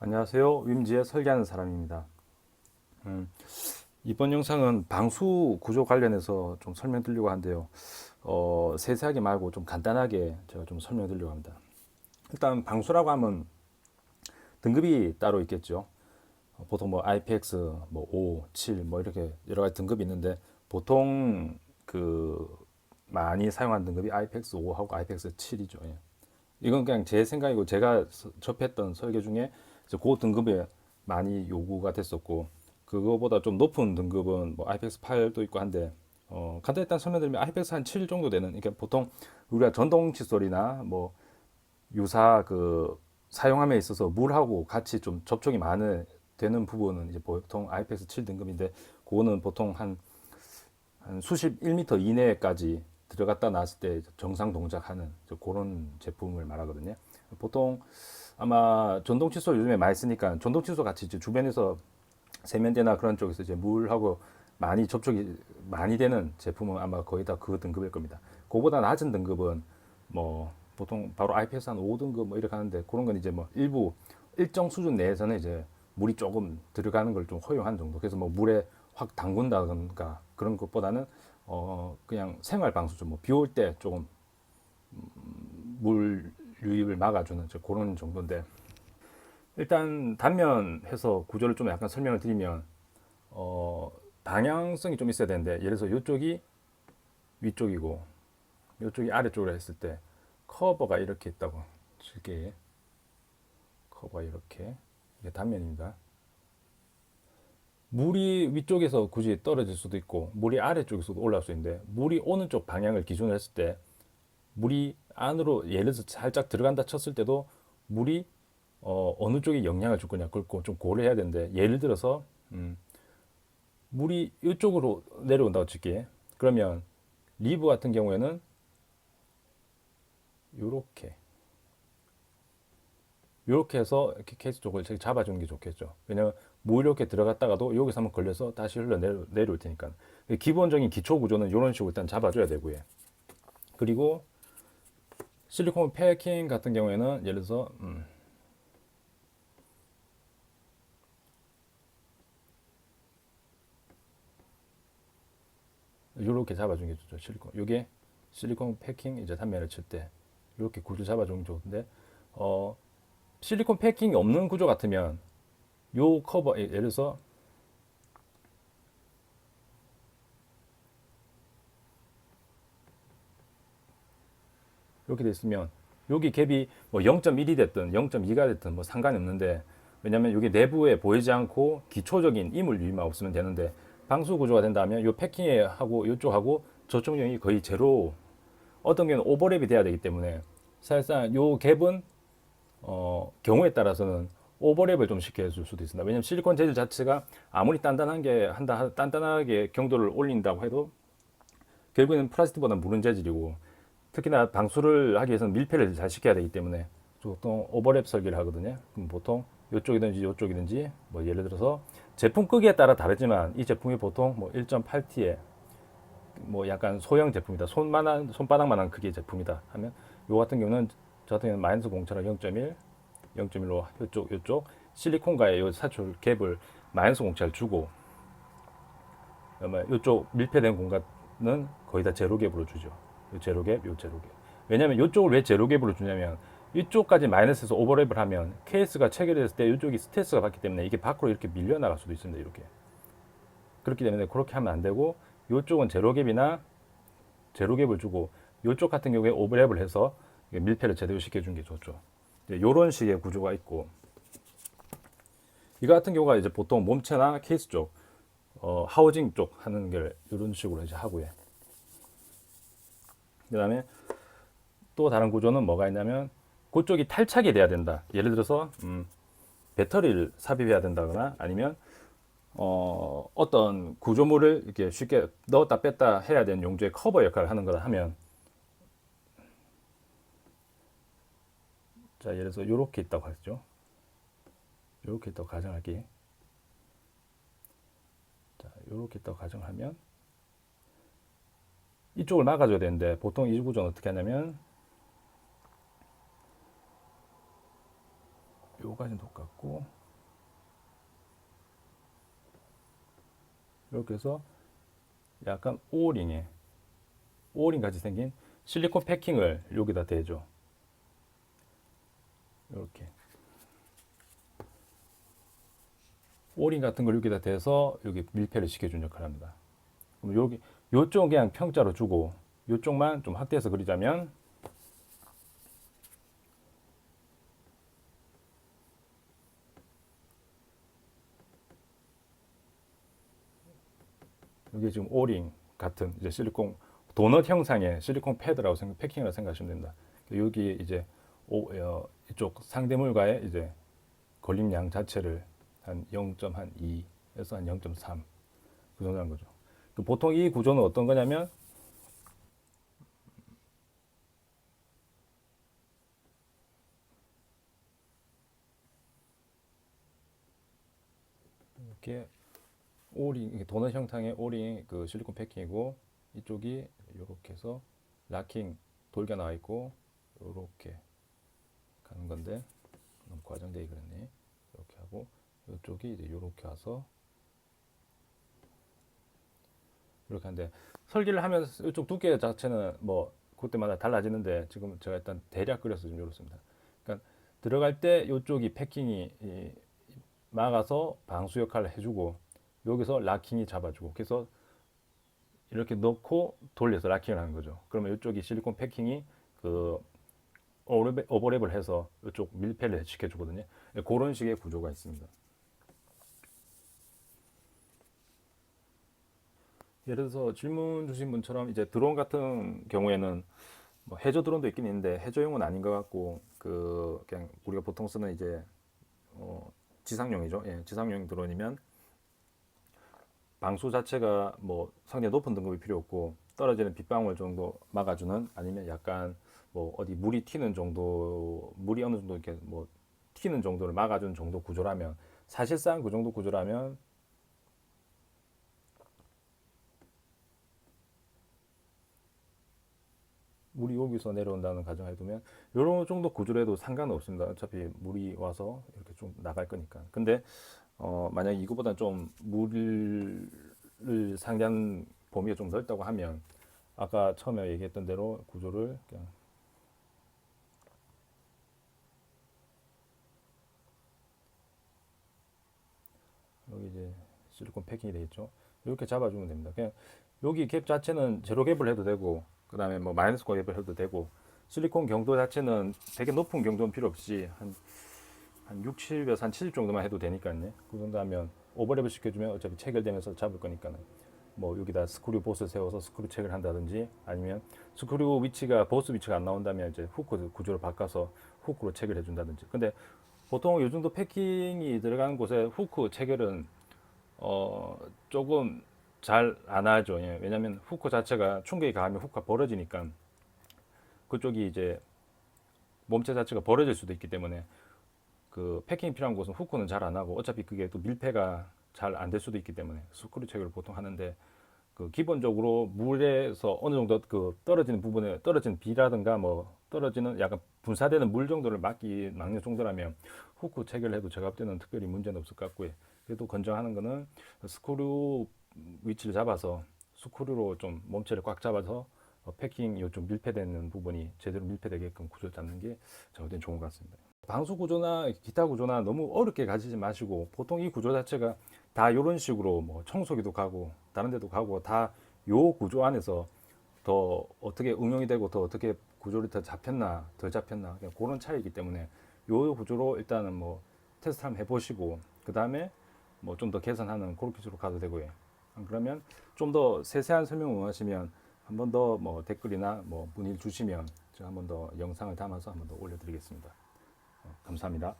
안녕하세요. 윈지의 설계하는 사람입니다. 음, 이번 영상은 방수 구조 관련해서 좀 설명드리려고 하는데요. 세세하게 말고 좀 간단하게 제가 좀 설명드리려고 합니다. 일단 방수라고 하면 등급이 따로 있겠죠. 보통 뭐 IPX 뭐 5, 7 뭐 이렇게 여러 가지 등급이 있는데 보통 그 많이 사용하는 등급이 IPX 5하고 IPX 7이죠. 이건 그냥 제 생각이고 제가 접했던 설계 중에 이제 그 등급에 많이 요구가 됐었고 그거보다 좀 높은 등급은 뭐 IPX 8도 있고 한데 간단히 일단 설명드리면 IPX 한 7 정도 되는 그러니까 보통 우리가 전동 칫솔이나 뭐 유사 그 사용함에 있어서 물하고 같이 좀 접촉이 많은 되는 부분은 이제 보통 IPX 7 등급인데 그거는 보통 한 수십 1m 이내까지 들어갔다 나왔을 때 정상 동작하는 그런 제품을 말하거든요. 보통 아마 전동 칫솔 요즘에 많이 쓰니까 전동 칫솔 같이 이제 주변에서 세면대나 그런 쪽에서 이제 물하고 많이 접촉이 많이 되는 제품은 아마 거의 다 그 등급일 겁니다. 그보다 낮은 등급은 뭐 보통 바로 IPS 한 5등급 뭐 이렇게 하는데 그런 건 이제 뭐 일부 일정 수준 내에서는 이제 물이 조금 들어가는 걸 좀 허용한 정도. 그래서 뭐 물에 확 담근다든가 그런 것보다는 그냥 생활 방수죠. 뭐 비 올 때 조금 물 유입을 막아주는 그런 정도인데 일단 단면해서 구조를 좀 약간 설명을 드리면 방향성이 좀 있어야 되는데 예를 들어서 이쪽이 위쪽이고 이쪽이 아래쪽으로 했을 때 커버가 이렇게 있다고 칠게 커버가 이렇게 이게 단면입니다. 물이 위쪽에서 굳이 떨어질 수도 있고 물이 아래쪽에서도 올라올 수 있는데 물이 오는 쪽 방향을 기준으로 했을 때 물이 안으로 예를 들어서 살짝 들어간다 쳤을 때도 물이 어느 쪽에 영향을 줄 거냐 그걸 좀 고려해야 되는데 예를 들어서 물이 이쪽으로 내려온다고 칠게 그러면 리브 같은 경우에는 요렇게 요렇게 해서 이렇게 케이스 쪽을 잡아주는 게 좋겠죠. 왜냐면 물 이렇게 들어갔다가도 여기서 한번 걸려서 다시 흘러 내려올 테니까 기본적인 기초 구조는 이런 식으로 일단 잡아줘야 되고요. 그리고 실리콘 패킹 같은 경우에는 예를 들어서 이렇게 잡아주는 게 좋죠. 실리콘. 이게 실리콘 패킹 이제 단면을 칠 때 이렇게 구조 잡아주는 게 좋은데 어, 실리콘 패킹이 없는 구조 같으면 요 커버 예를 들어서 이렇게 돼 있으면 여기 갭이 뭐 0.1이 됐든 0.2가 됐든 뭐 상관이 없는데 왜냐면 여기 내부에 보이지 않고 기초적인 이물 유입만 없으면 되는데 방수 구조가 된다면 요 패킹하고 이쪽하고 저쪽 용이 거의 제로 어떤 경우는 오버랩이 돼야 되기 때문에 사실상 요 갭은 경우에 따라서는 오버랩을 좀 시켜줄 수도 있습니다. 왜냐하면 실리콘 재질 자체가 아무리 단단한 게 단단하게 경도를 올린다고 해도 결국에는 플라스틱보다 무른 재질이고 특히나 방수를 하기 위해서는 밀폐를 잘 시켜야 되기 때문에 보통 오버랩 설계를 하거든요. 그럼 보통 이쪽이든지 이쪽이든지 뭐 예를 들어서 제품 크기에 따라 다르지만 이 제품이 보통 뭐 1.8T에 뭐 약간 소형 제품이다. 손바닥만한 크기의 제품이다 하면 요 같은 경우는 저 같은 경우는 마이너스 공처럼 0.1, 0.1로 요쪽 실리콘과의 요 사출 갭을 마이너스 공차를 주고 이쪽 밀폐된 공간은 거의 다 제로 갭으로 주죠. 요 제로 갭, 요 제로 갭. 왜냐면 이쪽을 왜 제로 갭으로 주냐면 이쪽까지 마이너스에서 오버랩을 하면 케이스가 체결됐을 때 이쪽이 스트레스가 받기 때문에 이게 밖으로 이렇게 밀려 나갈 수도 있습니다. 이렇게. 그렇기 때문에 그렇게 하면 안 되고 이쪽은 제로 갭이나 제로 갭을 주고 이쪽 같은 경우에 오버랩을 해서 밀폐를 제대로 시켜주는 게 좋죠. 이런 식의 구조가 있고 이거 같은 경우가 이제 보통 몸체나 케이스 쪽, 하우징 쪽 하는 게 이런 식으로 이제 하고요. 그다음에 또 다른 구조는 뭐가 있냐면 그쪽이 탈착이 돼야 된다. 예를 들어서 배터리를 삽입해야 된다거나 아니면 어떤 구조물을 이렇게 쉽게 넣었다 뺐다 해야 되는 용도의 커버 역할을 하는 거다 하면 자 예를 들어서 이렇게 있다고 하죠. 이렇게 있다고 가정할게. 자 이렇게 있다고 가정하면 이쪽을 막아줘야 되는데 보통 이 구조는 어떻게 하냐면 요까지는 똑같고 이렇게 해서 약간 오링 같이 생긴 실리콘 패킹을 여기다 대죠. 이렇게 오링 같은 걸 여기다 대서 여기 밀폐를 시켜준 역할을 합니다. 그럼 여기 요쪽 그냥 평자로 주고 요쪽만 좀 확대해서 그리자면 이게 지금 오링 같은 이제 실리콘 도넛 형상의 실리콘 패드라고 패킹이라고 생각하시면 됩니다. 여기 이제 이쪽 상대물과의 이제 걸림량 자체를 한 0.2에서 한 0.3 그 정도 한 거죠. 보통 이 구조는 어떤 거냐면 이렇게 오링 도넛 형상의 오링 그 실리콘 패킹이고 이쪽이 이렇게 해서 락킹 돌게 나와 있고 이렇게 가는 건데 너무 과장되게 그랬네. 이렇게 하고 이쪽이 이제 이렇게 와서 이렇게 하는데 설계를 하면서 이쪽 두께 자체는 뭐 그때마다 달라지는데 지금 제가 일단 대략 그려서 좀 이렇습니다. 그러니까 들어갈 때 이쪽이 패킹이 막아서 방수 역할을 해주고 여기서 락킹이 잡아주고 그래서 이렇게 넣고 돌려서 락킹을 하는 거죠. 그러면 이쪽이 실리콘 패킹이 그 오버랩을 해서 이쪽 밀폐를 시켜주거든요. 그런 식의 구조가 있습니다. 예를 들어서 질문 주신 분처럼 이제 드론 같은 경우에는 뭐 해저 드론도 있긴 있는데 해저용은 아닌 것 같고 그 그냥 우리가 보통 쓰는 이제 지상용이죠. 예, 지상용 드론이면 방수 자체가 뭐 상당히 높은 등급이 필요 없고 떨어지는 빗방울 정도 막아주는 아니면 약간 뭐 어디 물이 튀는 정도 물이 어느 정도 이렇게 뭐 튀는 정도를 막아주는 정도 구조라면 사실상 그 정도 구조라면 물이 여기서 내려온다는 가정을 두면 이런 정도 구조로 해도 상관은 없습니다. 어차피 물이 와서 이렇게 좀 나갈 거니까. 근데 만약 이거보다 좀 물을 상대하는 범위가 좀 넓다고 하면 아까 처음에 얘기했던 대로 구조를 그냥 여기 이제 실리콘 패킹이 되겠죠. 이렇게 잡아주면 됩니다. 그냥 여기 갭 자체는 제로 갭을 해도 되고 그 다음에 뭐 마이너스 갭을 해도 되고 실리콘 경도 자체는 되게 높은 경도는 필요 없이 한 60에서 한 70 정도만 해도 되니까요. 그 정도 하면 오버랩을 시켜주면 어차피 체결되면서 잡을 거니까는 뭐 여기다 스크류 보스 세워서 스크류 체결 한다든지 아니면 스크류 위치가 보스 위치가 안 나온다면 이제 후크 구조를 바꿔서 후크로 체결해 준다든지. 근데 보통 요 정도 패킹이 들어가는 곳에 후크 체결은 조금 잘 안 하죠. 예. 왜냐하면 후크 자체가 충격이 가하면 후크가 벌어지니까 그쪽이 이제 몸체 자체가 벌어질 수도 있기 때문에 그 패킹이 필요한 곳은 후크는 잘 안 하고 어차피 그게 또 밀폐가 잘 안 될 수도 있기 때문에 스크류 체결을 보통 하는데 그 기본적으로 물에서 어느 정도 그 떨어지는 부분에 떨어지는 비라든가 뭐 떨어지는 약간 분사되는 물 정도를 막는 정도라면 후크 체결해도 제가 볼 때는 특별히 문제는 없을 것 같고요. 그래도 권장하는 거는 스크류 위치를 잡아서 스크류로 좀 몸체를 꽉 잡아서 패킹 요쪽 밀폐되는 부분이 제대로 밀폐되게끔 구조를 잡는 게 제가 볼 때는 좋은 것 같습니다. 방수 구조나 기타 구조나 너무 어렵게 가지지 마시고 보통 이 구조 자체가 다 이런 식으로 뭐 청소기도 가고 다른 데도 가고 다 요 구조 안에서 더 어떻게 응용이 되고 더 어떻게 구조를 더 잡혔나 덜 잡혔나 그런 차이이기 때문에 요 구조로 일단은 뭐 테스트 한번 해보시고 그 다음에 뭐 좀 더 개선하는 그런 기술로 가도 되고요. 그러면 좀 더 세세한 설명을 원하시면 한 번 더 뭐 댓글이나 뭐 문의를 주시면 제가 한 번 더 영상을 담아서 한 번 더 올려드리겠습니다. 감사합니다.